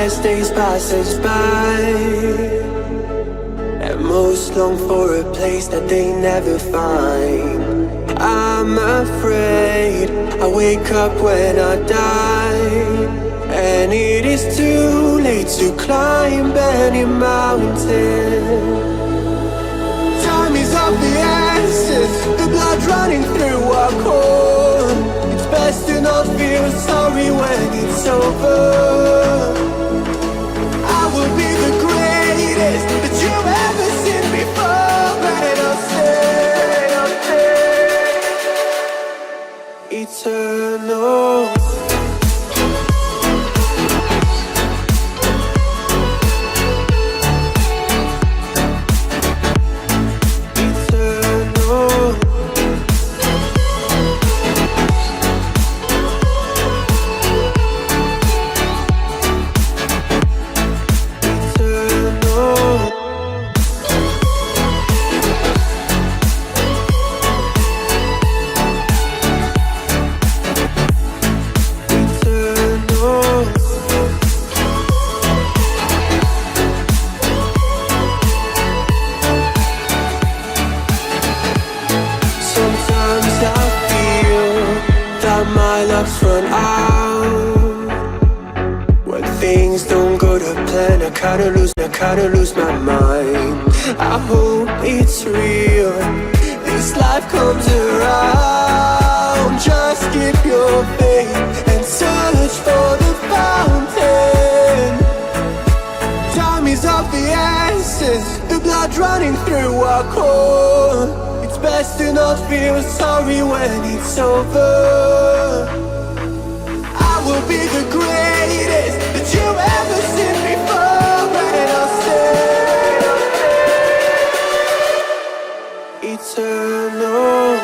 as days passes by, and most long for a place that they never find. I'm afraid I wake up when I die, and it is too late to climb any mountain. Time is of the essence, the blood running through our core. It's best to not feel sorry when it's over. I will be the greatest that you've ever seen before, and I'll stay eternal. My luck's run out. When things don't go to plan, I kinda lose my mind. I hope it's real, this life comes around. Just keep your faith and search for the fountain. Time is of the essence, the blood running through our core. It's best to not feel sorry when it's over. I will be the greatest that you've ever seen before, and I'll stay eternal.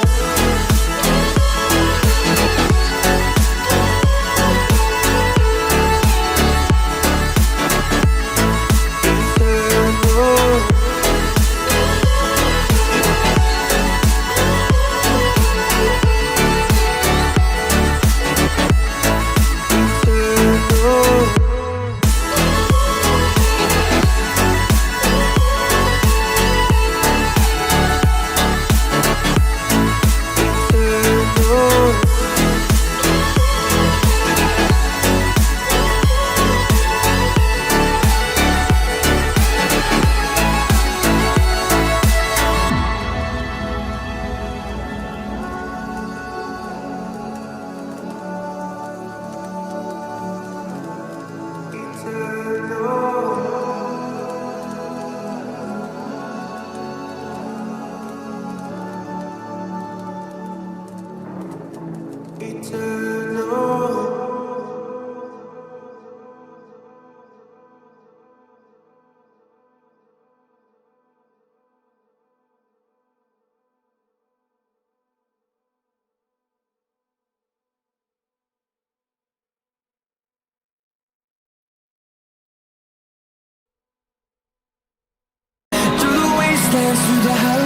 Through the